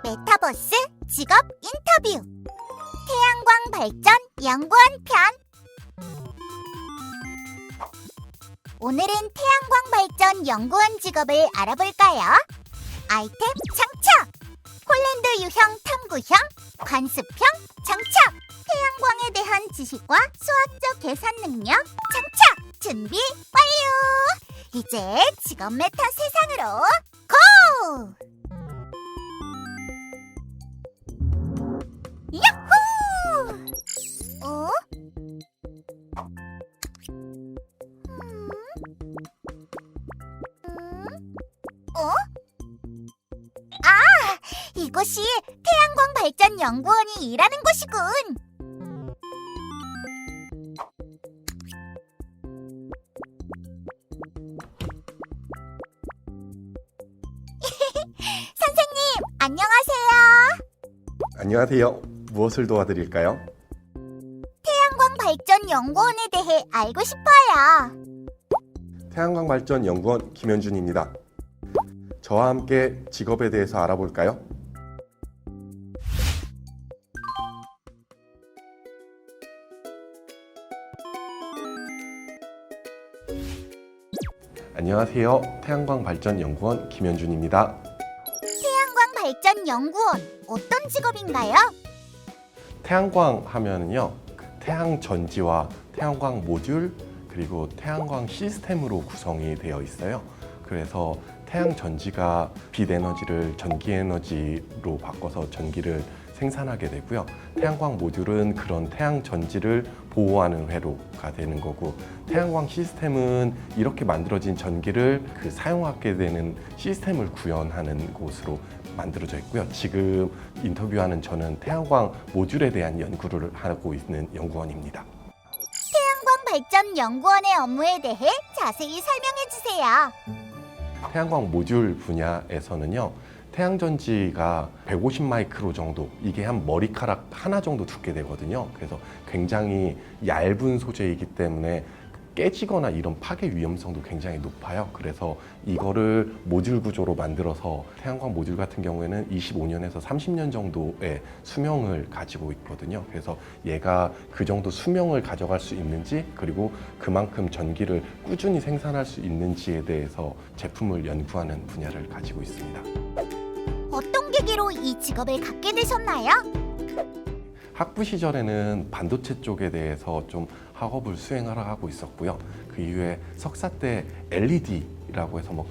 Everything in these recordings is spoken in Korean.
메타버스 직업 인터뷰 태양광 발전 연구원 편. 오늘은 태양광 발전 연구원 직업을 알아볼까요? 아이템 장착, 폴란드 유형 탐구형, 관습형 장착, 태양광에 대한 지식과 수학적 계산 능력 장착. 준비 완료! 이제 직업 메타 세상으로 고! 야호! 어? 어? 아, 이곳이 태양광 발전 연구원이 일하는 곳이군. 선생님, 안녕하세요. 안녕하세요. 무엇을 도와드릴까요? 태양광 발전 연구원에 대해 알고 싶어요. 태양광 발전 연구원 김현준입니다. 저와 함께 직업에 대해서 알아볼까요? 안녕하세요. 태양광 발전 연구원 김현준입니다. 태양광 발전 연구원, 어떤 직업인가요? 태양광 하면은요, 태양 전지와 태양광 모듈 그리고 태양광 시스템으로 구성이 되어 있어요. 그래서 태양 전지가 빛 에너지를 전기 에너지로 바꿔서 전기를 생산하게 되고요. 태양광 모듈은 그런 태양 전지를 보호하는 회로가 되는 거고, 태양광 시스템은 이렇게 만들어진 전기를 사용하게 되는 시스템을 구현하는 곳으로 만들어져 있고요. 지금 인터뷰하는 저는 태양광 모듈에 대한 연구를 하고 있는 연구원입니다. 태양광 발전 연구원의 업무에 대해 자세히 설명해 주세요. 태양광 모듈 분야에서는요, 태양전지가 150 마이크로 정도, 이게 한 머리카락 하나 정도 두께 되거든요. 그래서 굉장히 얇은 소재이기 때문에 깨지거나 이런 파괴 위험성도 굉장히 높아요. 그래서 이거를 모듈 구조로 만들어서 태양광 모듈 같은 경우에는 25년에서 30년 정도의 수명을 가지고 있거든요. 그래서 얘가 그 정도 수명을 가져갈 수 있는지, 그리고 그만큼 전기를 꾸준히 생산할 수 있는지에 대해서 제품을 연구하는 분야를 가지고 있습니다. 어떤 계기로 이 직업을 갖게 되셨나요? 학부 시절에는 반도체 쪽에 대해서 좀 학업을 수행하러 하고 있었고요. 그 이후에 석사 때 LED라고 해서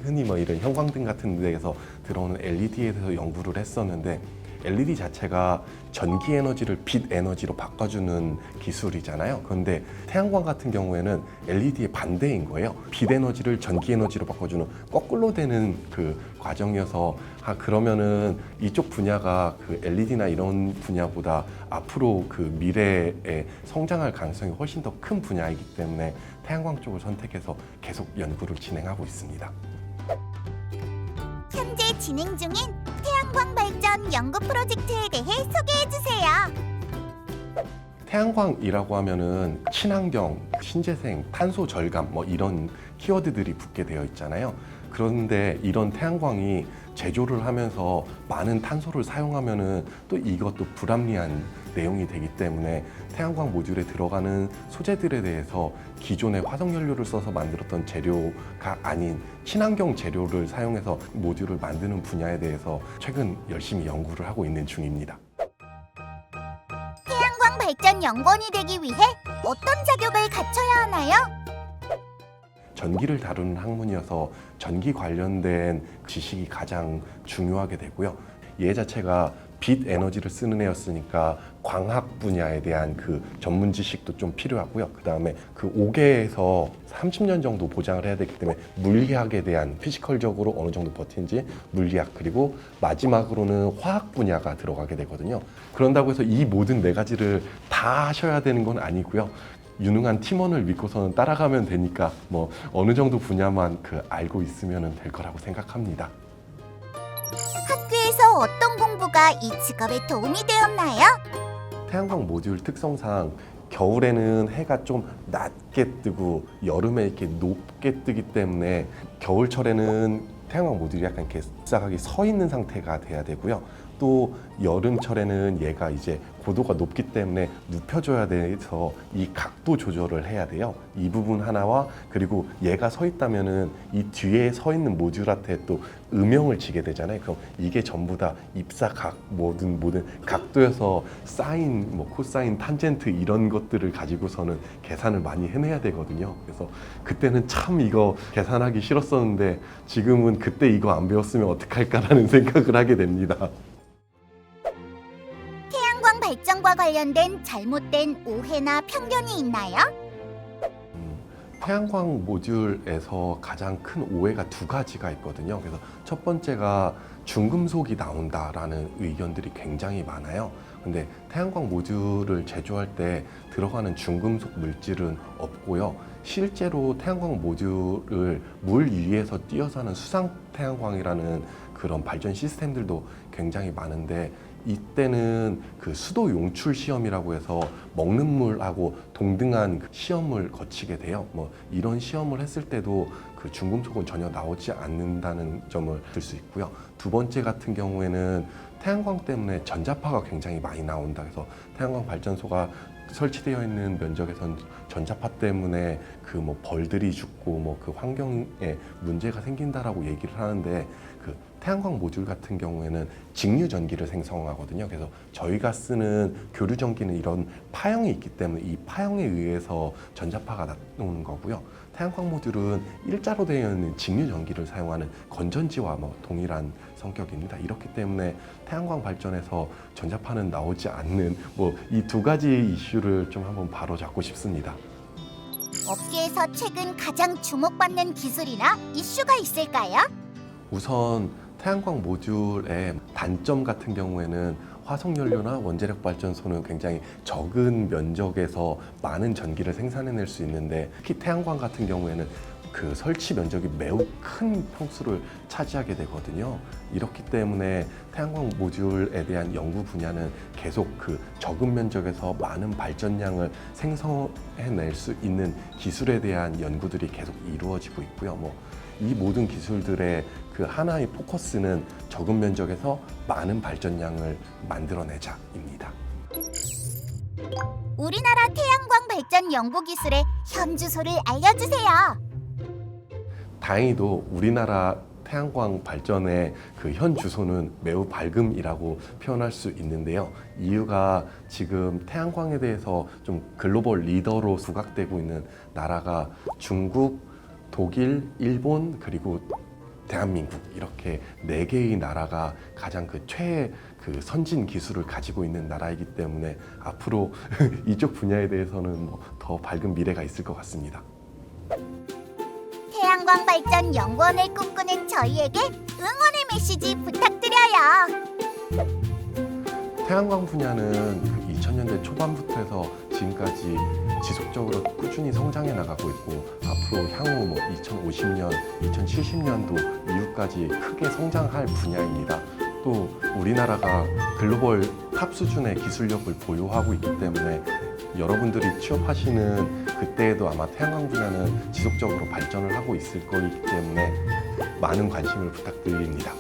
흔히 이런 형광등 같은 데에서 들어오는 LED에 대해서 연구를 했었는데, LED 자체가 전기 에너지를 빛 에너지로 바꿔주는 기술이잖아요. 그런데 태양광 같은 경우에는 LED의 반대인 거예요. 빛 에너지를 전기 에너지로 바꿔주는 거꾸로 되는 그 과정이어서, 그러면은 이쪽 분야가 LED나 이런 분야보다 앞으로 미래에 성장할 가능성이 훨씬 더 큰 분야이기 때문에 태양광 쪽을 선택해서 계속 연구를 진행하고 있습니다. 현재 진행 중인 태양광 발전 연구 프로젝트에 대해 소개해 주세요. 태양광이라고 하면은 친환경, 신재생, 탄소 절감 이런 키워드들이 붙게 되어 있잖아요. 그런데 이런 태양광이 제조를 하면서 많은 탄소를 사용하면은 또 이것도 불합리한 내용이 되기 때문에 태양광 모듈에 들어가는 소재들에 대해서 기존의 화석연료를 써서 만들었던 재료가 아닌 친환경 재료를 사용해서 모듈을 만드는 분야에 대해서 최근 열심히 연구를 하고 있는 중입니다. 태양광 발전 연구원이 되기 위해 어떤 자격을 갖춰야 하나요? 전기를 다루는 학문이어서 전기 관련된 지식이 가장 중요하게 되고요. 얘 자체가 빛 에너지를 쓰는 애였으니까 광학 분야에 대한 전문 지식도 좀 필요하고요. 그 다음에 5개에서 30년 정도 보장을 해야 되기 때문에 물리학에 대한 피지컬적으로 어느 정도 버티는지 물리학, 그리고 마지막으로는 화학 분야가 들어가게 되거든요. 그런다고 해서 이 모든 4가지를 다 하셔야 되는 건 아니고요. 유능한 팀원을 믿고서는 따라가면 되니까 어느 정도 분야만 알고 있으면 될 거라고 생각합니다. 학교에서 어떤 공부가 이 직업에 도움이 되었나요? 태양광 모듈 특성상 겨울에는 해가 좀 낮게 뜨고 여름에 이렇게 높게 뜨기 때문에 겨울철에는 태양광 모듈이 약간 이렇게 싹하게 서 있는 상태가 돼야 되고요. 또 여름철에는 얘가 이제 고도가 높기 때문에 눕혀줘야 돼서 이 각도 조절을 해야 돼요. 이 부분 하나와 그리고 얘가 서 있다면은 이 뒤에 서 있는 모듈한테 또 음영을 지게 되잖아요. 그럼 이게 전부 다 입사각 모든 각도에서 사인, 뭐 코사인, 탄젠트 이런 것들을 가지고서는 계산을 많이 해내야 되거든요. 그래서 그때는 참 이거 계산하기 싫었었는데 지금은 그때 이거 안 배웠으면 어떡할까라는 생각을 하게 됩니다. 태양광 발전과 관련된 잘못된 오해나 편견이 있나요? 태양광 모듈에서 가장 큰 오해가 두 가지가 있거든요. 그래서 첫 번째가 중금속이 나온다라는 의견들이 굉장히 많아요. 근데 태양광 모듈을 제조할 때 들어가는 중금속 물질은 없고요. 실제로 태양광 모듈을 물 위에서 뛰어서 하는 수상 태양광이라는 그런 발전 시스템들도 굉장히 많은데 이때는 그 수도 용출 시험이라고 해서 먹는 물하고 동등한 그 시험을 거치게 돼요. 뭐 이런 시험을 했을 때도 그 중금속은 전혀 나오지 않는다는 점을 들 수 있고요. 두 번째 같은 경우에는 태양광 때문에 전자파가 굉장히 많이 나온다. 그래서 태양광 발전소가 설치되어 있는 면적에선 전자파 때문에 그 뭐 벌들이 죽고 뭐 그 환경에 문제가 생긴다라고 얘기를 하는데 그 태양광 모듈 같은 경우에는 직류 전기를 생성하거든요. 그래서 저희가 쓰는 교류 전기는 이런 파형이 있기 때문에 이 파형에 의해서 전자파가 나오는 거고요. 태양광 모듈은 일자로 되어 있는 직류 전기를 사용하는 건전지와 뭐 동일한 성격입니다. 이렇기 때문에 태양광 발전에서 전자파는 나오지 않는 뭐 이 두 가지 이슈를 좀 한번 바로잡고 싶습니다. 업계에서 최근 가장 주목받는 기술이나 이슈가 있을까요? 우선 태양광 모듈의 단점 같은 경우에는 화석연료나 원자력 발전소는 굉장히 적은 면적에서 많은 전기를 생산해낼 수 있는데 특히 태양광 같은 경우에는 그 설치 면적이 매우 큰 평수를 차지하게 되거든요. 이렇기 때문에 태양광 모듈에 대한 연구 분야는 계속 그 적은 면적에서 많은 발전량을 생성해낼 수 있는 기술에 대한 연구들이 계속 이루어지고 있고요. 뭐 이 모든 기술들의 그 하나의 포커스는 적은 면적에서 많은 발전량을 만들어내자입니다. 우리나라 태양광 발전 연구 기술의 현 주소를 알려주세요. 다행히도 우리나라 태양광 발전의 그 현 주소는 매우 밝음이라고 표현할 수 있는데요. 이유가 지금 태양광에 대해서 좀 글로벌 리더로 부각되고 있는 나라가 중국, 독일, 일본 그리고 대한민국 이렇게 네 개의 나라가 가장 그 최애 그 선진 기술을 가지고 있는 나라이기 때문에 앞으로 이쪽 분야에 대해서는 뭐 더 밝은 미래가 있을 것 같습니다. 태양광 발전 연구원을 꿈꾸는 저희에게 응원의 메시지 부탁드려요. 태양광 분야는 2000년대 초반부터 해서 지금까지 지속적으로 꾸준히 성장해 나가고 있고 앞으로 향후 뭐 2050년, 2070년도 이후까지 크게 성장할 분야입니다. 또 우리나라가 글로벌 탑 수준의 기술력을 보유하고 있기 때문에 여러분들이 취업하시는 그때에도 아마 태양광 분야는 지속적으로 발전을 하고 있을 거이기 때문에 많은 관심을 부탁드립니다.